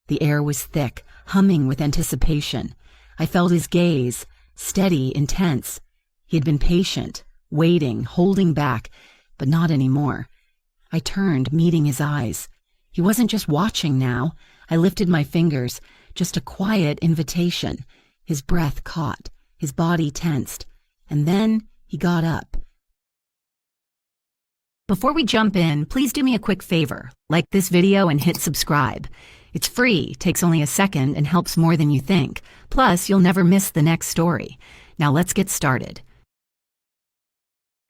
The air was thick, humming with anticipation. I felt his gaze, steady, intense. He had been patient, waiting, holding back, but not anymore. I turned, meeting his eyes. He wasn't just watching now. I lifted my fingers, just a quiet invitation. His breath caught, his body tensed, and then he got up. Before we jump in, please do me a quick favor. Like this video and hit subscribe. It's free, takes only a second, and helps more than you think. Plus, you'll never miss the next story. Now let's get started.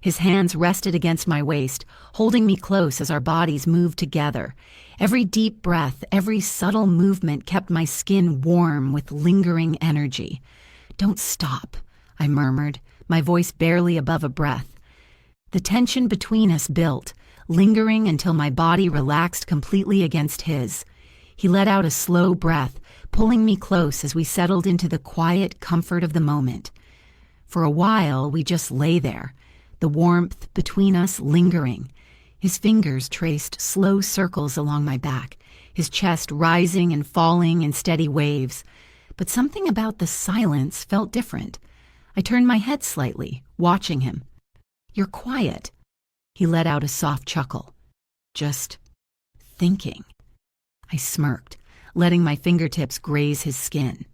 His hands rested against my waist, holding me close as our bodies moved together. Every deep breath, every subtle movement kept my skin warm with lingering energy. "Don't stop," I murmured, my voice barely above a breath. The tension between us built, lingering until my body relaxed completely against his. He let out a slow breath, pulling me close as we settled into the quiet comfort of the moment. For a while, we just lay there, the warmth between us lingering. His fingers traced slow circles along my back, his chest rising and falling in steady waves. But something about the silence felt different. I turned my head slightly, watching him. "You're quiet." He let out a soft chuckle. "Just thinking." I smirked, letting my fingertips graze his skin.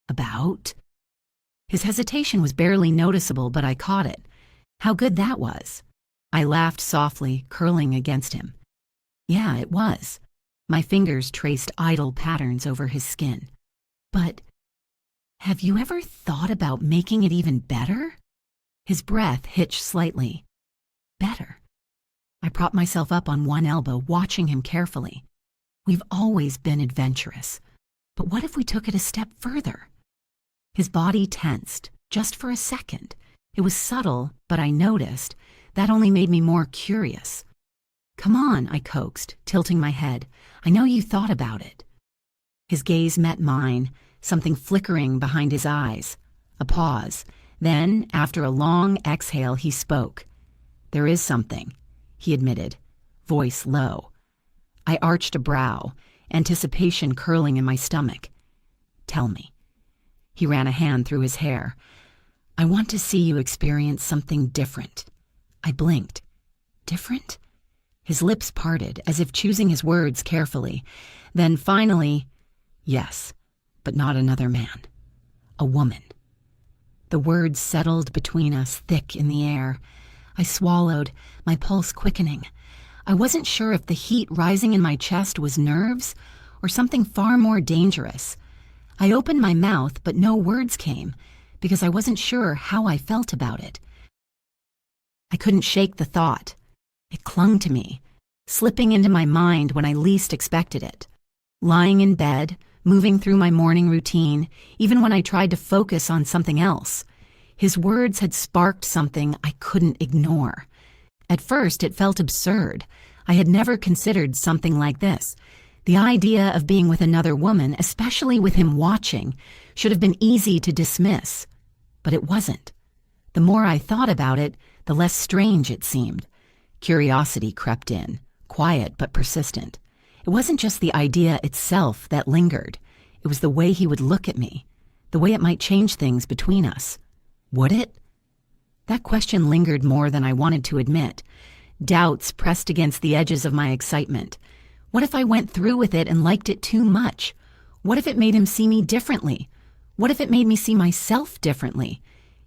"About?" His hesitation was barely noticeable, but I caught it. How good that was. I laughed softly, curling against him. Yeah, it was. My fingers traced idle patterns over his skin. "But have you ever thought about making it even better?" His breath hitched slightly. "Better?" I propped myself up on one elbow, watching him carefully. "We've always been adventurous. But what if we took it a step further?" His body tensed, just for a second. It was subtle, but I noticed. That only made me more curious. "Come on," I coaxed, tilting my head. "I know you thought about it." His gaze met mine, something flickering behind his eyes. A pause. Then, after a long exhale, he spoke. "There is something," he admitted, voice low. I arched a brow, anticipation curling in my stomach. "Tell me." He ran a hand through his hair. "I want to see you experience something different." I blinked. "Different?" His lips parted, as if choosing his words carefully. Then finally, "Yes, but not another man. A woman." The words settled between us, thick in the air. I swallowed, my pulse quickening. I wasn't sure if the heat rising in my chest was nerves or something far more dangerous. I opened my mouth, but no words came, because I wasn't sure how I felt about it. I couldn't shake the thought. It clung to me, slipping into my mind when I least expected it. Lying in bed, moving through my morning routine, even when I tried to focus on something else, his words had sparked something I couldn't ignore. At first, it felt absurd. I had never considered something like this. The idea of being with another woman, especially with him watching, should have been easy to dismiss. But it wasn't. The more I thought about it, the less strange it seemed. Curiosity crept in, quiet but persistent. It wasn't just the idea itself that lingered. It was the way he would look at me, the way it might change things between us. Would it? That question lingered more than I wanted to admit. Doubts pressed against the edges of my excitement. What if I went through with it and liked it too much? What if it made him see me differently? What if it made me see myself differently?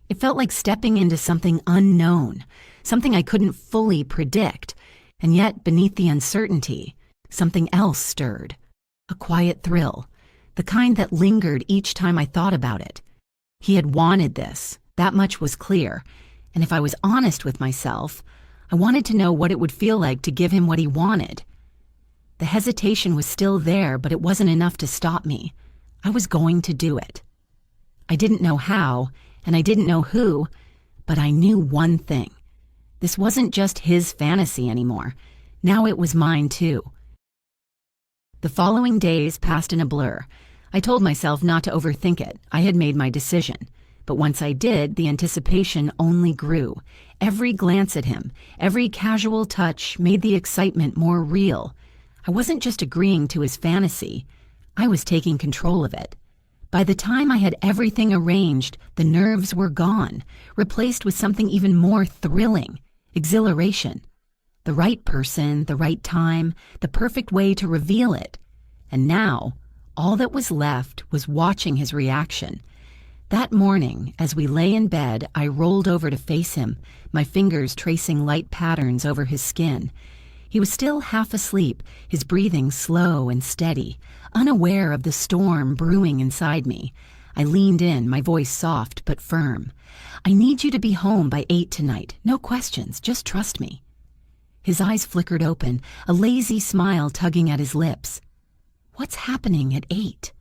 It felt like stepping into something unknown, something I couldn't fully predict. And yet, beneath the uncertainty, something else stirred. A quiet thrill, the kind that lingered each time I thought about it. He had wanted this, that much was clear. And if I was honest with myself, I wanted to know what it would feel like to give him what he wanted. The hesitation was still there, but it wasn't enough to stop me. I was going to do it. I didn't know how, and I didn't know who, but I knew one thing. This wasn't just his fantasy anymore. Now it was mine too. The following days passed in a blur. I told myself not to overthink it. I had made my decision. But once I did, the anticipation only grew. Every glance at him, every casual touch made the excitement more real. I wasn't just agreeing to his fantasy. I was taking control of it. By the time I had everything arranged, the nerves were gone, replaced with something even more thrilling, exhilaration. The right person, the right time, the perfect way to reveal it. And now, all that was left was watching his reaction. That morning, as we lay in bed, I rolled over to face him, my fingers tracing light patterns over his skin. He was still half asleep, his breathing slow and steady, unaware of the storm brewing inside me. I leaned in, my voice soft but firm. "I need you to be home by 8 tonight. No questions, just trust me." His eyes flickered open, a lazy smile tugging at his lips. "What's happening at 8?"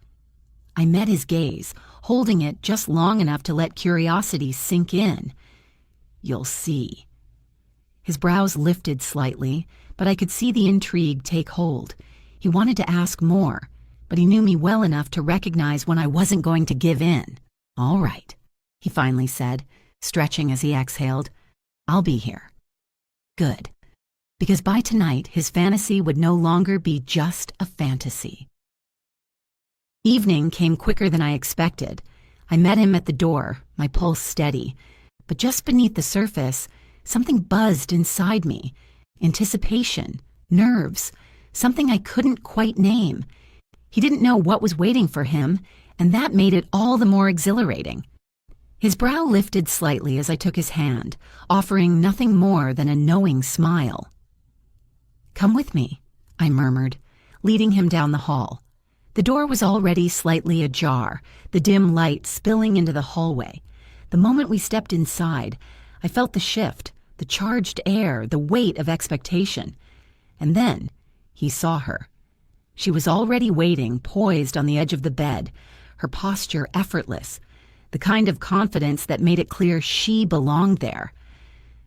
I met his gaze, holding it just long enough to let curiosity sink in. "You'll see." His brows lifted slightly, but I could see the intrigue take hold. He wanted to ask more, but he knew me well enough to recognize when I wasn't going to give in. "All right," he finally said, stretching as he exhaled. "I'll be here." Good. Because by tonight, his fantasy would no longer be just a fantasy. Evening came quicker than I expected. I met him at the door, my pulse steady. But just beneath the surface, something buzzed inside me. Anticipation, nerves, something I couldn't quite name. He didn't know what was waiting for him, and that made it all the more exhilarating. His brow lifted slightly as I took his hand, offering nothing more than a knowing smile. "Come with me," I murmured, leading him down the hall. The door was already slightly ajar, the dim light spilling into the hallway. The moment we stepped inside, I felt the shift, the charged air, the weight of expectation. And then he saw her. She was already waiting, poised on the edge of the bed, her posture effortless, the kind of confidence that made it clear she belonged there.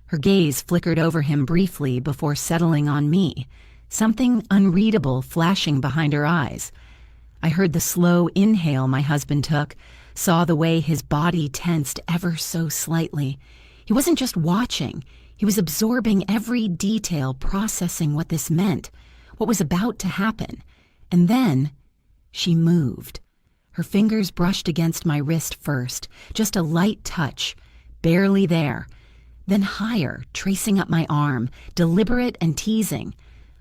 Her gaze flickered over him briefly before settling on me, something unreadable flashing behind her eyes. I heard the slow inhale my husband took, saw the way his body tensed ever so slightly. He wasn't just watching, he was absorbing every detail, processing what this meant, what was about to happen. And then she moved. Her fingers brushed against my wrist first, just a light touch, barely there. Then higher, tracing up my arm, deliberate and teasing.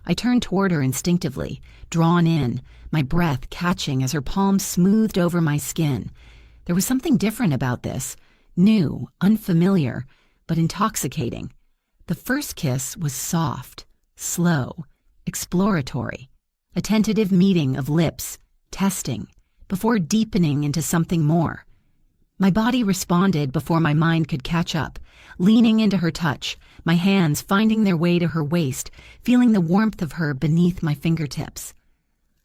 I turned toward her instinctively, drawn in, my breath catching as her palm smoothed over my skin. There was something different about this, new, unfamiliar, but intoxicating. The first kiss was soft, slow, exploratory, a tentative meeting of lips, testing, before deepening into something more. My body responded before my mind could catch up, leaning into her touch, my hands finding their way to her waist, feeling the warmth of her beneath my fingertips.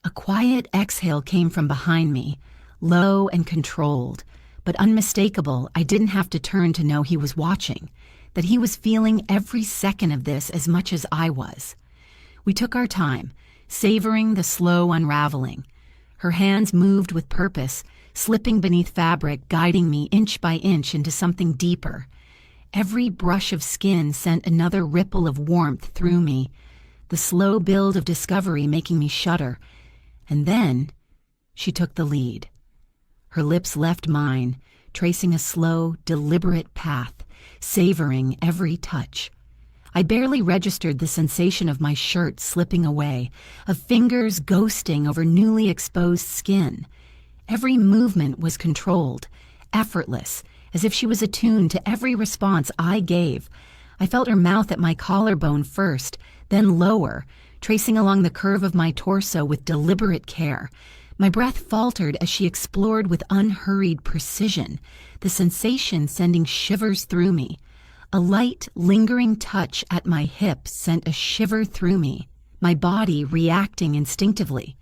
A quiet exhale came from behind me, low and controlled, but unmistakable. I didn't have to turn to know he was watching, that he was feeling every second of this as much as I was. We took our time, savoring the slow unraveling. Her hands moved with purpose, slipping beneath fabric, guiding me inch by inch into something deeper. Every brush of skin sent another ripple of warmth through me, the slow build of discovery making me shudder. And then she took the lead. Her lips left mine, tracing a slow, deliberate path, savoring every touch. I barely registered the sensation of my shirt slipping away, of fingers ghosting over newly exposed skin. Every movement was controlled, effortless, as if she was attuned to every response I gave. I felt her mouth at my collarbone first, then lower, tracing along the curve of my torso with deliberate care. My breath faltered as she explored with unhurried precision, the sensation sending shivers through me. A light, lingering touch at my hip sent a shiver through me, my body reacting instinctively.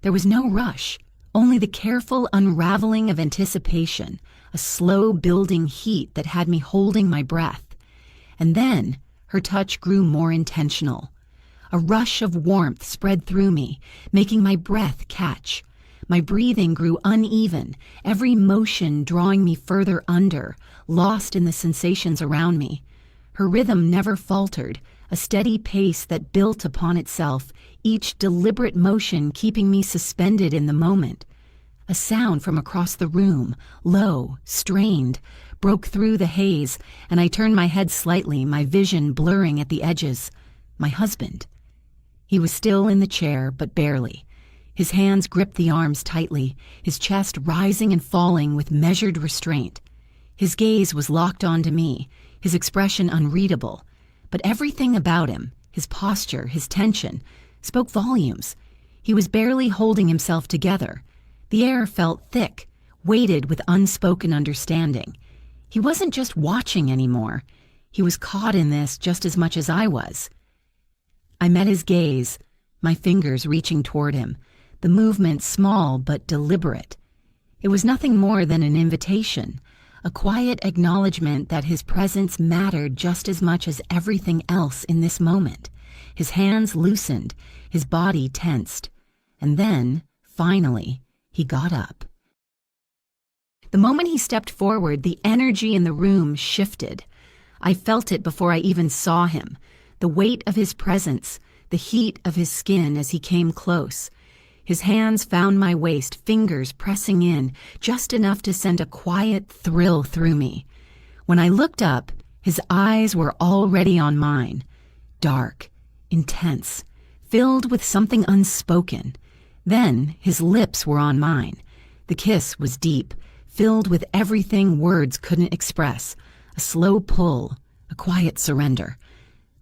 There was no rush, only the careful unraveling of anticipation, a slow building heat that had me holding my breath. And then her touch grew more intentional. A rush of warmth spread through me, making my breath catch. My breathing grew uneven, every motion drawing me further under, lost in the sensations around me. Her rhythm never faltered, a steady pace that built upon itself, each deliberate motion keeping me suspended in the moment. A sound from across the room, low, strained, broke through the haze, and I turned my head slightly, my vision blurring at the edges. My husband. He was still in the chair, but barely. His hands gripped the arms tightly, his chest rising and falling with measured restraint. His gaze was locked onto me, his expression unreadable. But everything about him, his posture, his tension, spoke volumes. He was barely holding himself together. The air felt thick, weighted with unspoken understanding. He wasn't just watching anymore. He was caught in this just as much as I was. I met his gaze, my fingers reaching toward him, the movement small but deliberate. It was nothing more than an invitation, a quiet acknowledgement that his presence mattered just as much as everything else in this moment. His hands loosened, his body tensed. And then, finally, he got up. The moment he stepped forward, the energy in the room shifted. I felt it before I even saw him, the weight of his presence, the heat of his skin as he came close. His hands found my waist, fingers pressing in, just enough to send a quiet thrill through me. When I looked up, his eyes were already on mine, dark, intense, filled with something unspoken. Then his lips were on mine. The kiss was deep, filled with everything words couldn't express, a slow pull, a quiet surrender.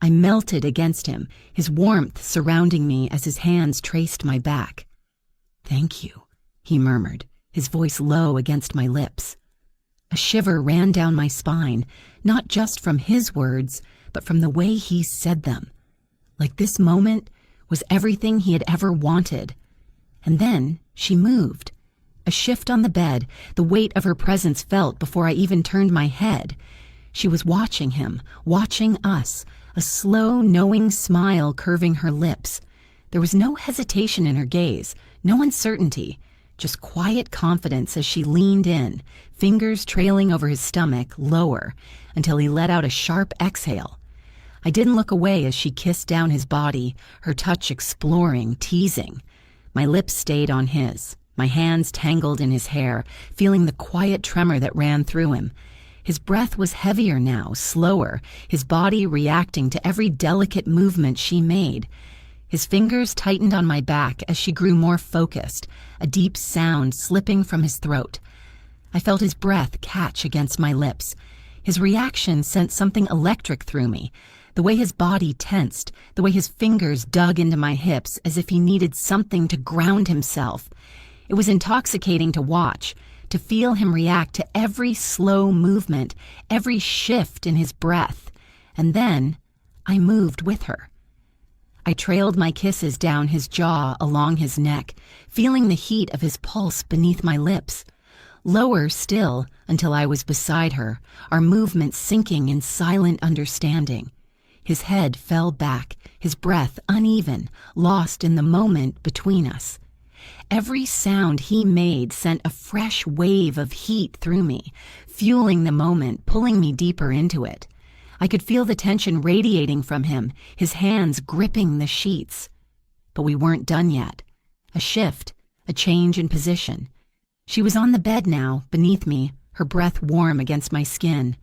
I melted against him, his warmth surrounding me as his hands traced my back. "Thank you," he murmured, his voice low against my lips. A shiver ran down my spine, not just from his words, but from the way he said them. Like this moment was everything he had ever wanted. And then she moved. A shift on the bed, the weight of her presence felt before I even turned my head. She was watching him, watching us, a slow, knowing smile curving her lips. There was no hesitation in her gaze, no uncertainty, just quiet confidence as she leaned in, fingers trailing over his stomach, lower, until he let out a sharp exhale. I didn't look away as she kissed down his body, her touch exploring, teasing. My lips stayed on his, my hands tangled in his hair, feeling the quiet tremor that ran through him. His breath was heavier now, slower, his body reacting to every delicate movement she made. His fingers tightened on my back as she grew more focused, a deep sound slipping from his throat. I felt his breath catch against my lips. His reaction sent something electric through me, the way his body tensed, the way his fingers dug into my hips as if he needed something to ground himself. It was intoxicating to watch, to feel him react to every slow movement, every shift in his breath. And then I moved with her. I trailed my kisses down his jaw, along his neck, feeling the heat of his pulse beneath my lips. Lower still, until I was beside her, our movements sinking in silent understanding. His head fell back, his breath uneven, lost in the moment between us. Every sound he made sent a fresh wave of heat through me, fueling the moment, pulling me deeper into it. I could feel the tension radiating from him, his hands gripping the sheets. But we weren't done yet. A shift, a change in position. She was on the bed now, beneath me, her breath warm against my skin.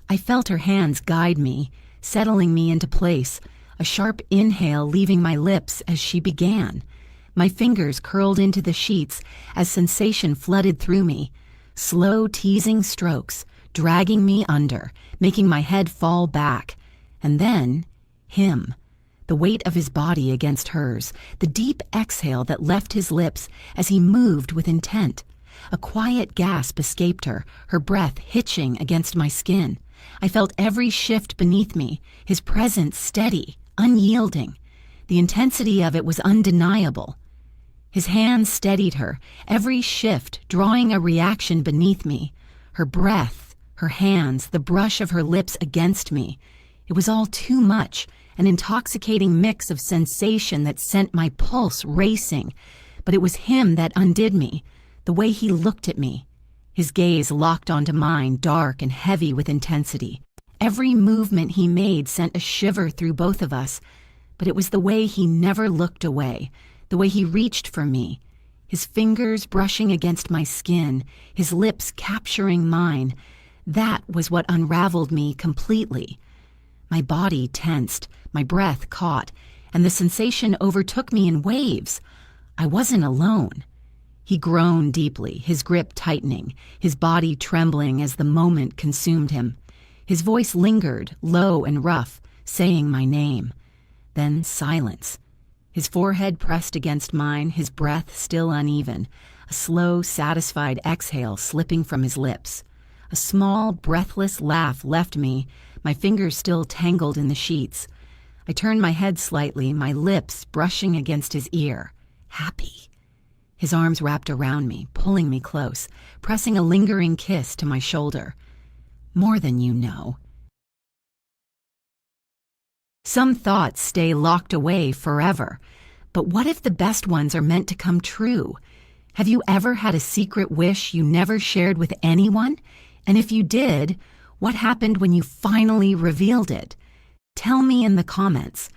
I felt her hands guide me, settling me into place, a sharp inhale leaving my lips as she began. My fingers curled into the sheets as sensation flooded through me. Slow, teasing strokes, dragging me under, making my head fall back. And then, him. The weight of his body against hers, the deep exhale that left his lips as he moved with intent. A quiet gasp escaped her, her breath hitching against my skin. I felt every shift beneath me, his presence steady, unyielding. The intensity of it was undeniable. His hands steadied her, every shift drawing a reaction beneath me. Her breath, her hands, the brush of her lips against me. It was all too much, an intoxicating mix of sensation that sent my pulse racing. But it was him that undid me, the way he looked at me. His gaze locked onto mine, dark and heavy with intensity. Every movement he made sent a shiver through both of us, but it was the way he never looked away, the way he reached for me, his fingers brushing against my skin, his lips capturing mine. That was what unraveled me completely. My body tensed, my breath caught, and the sensation overtook me in waves. I wasn't alone. He groaned deeply, his grip tightening, his body trembling as the moment consumed him. His voice lingered, low and rough, saying my name. Then silence. His forehead pressed against mine, his breath still uneven, a slow, satisfied exhale slipping from his lips. A small, breathless laugh left me, my fingers still tangled in the sheets. I turned my head slightly, my lips brushing against his ear. Happy. His arms wrapped around me, pulling me close, pressing a lingering kiss to my shoulder. More than you know. Some thoughts stay locked away forever, but what if the best ones are meant to come true? Have you ever had a secret wish you never shared with anyone? And if you did, what happened when you finally revealed it? Tell me in the comments.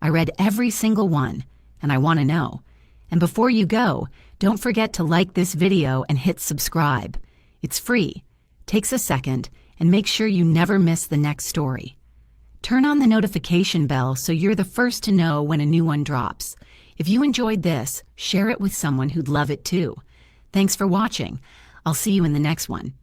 I read every single one, and I want to know. And before you go, don't forget to like this video and hit subscribe. It's free, takes a second, and make sure you never miss the next story. Turn on the notification bell so you're the first to know when a new one drops. If you enjoyed this, share it with someone who'd love it too. Thanks for watching. I'll see you in the next one.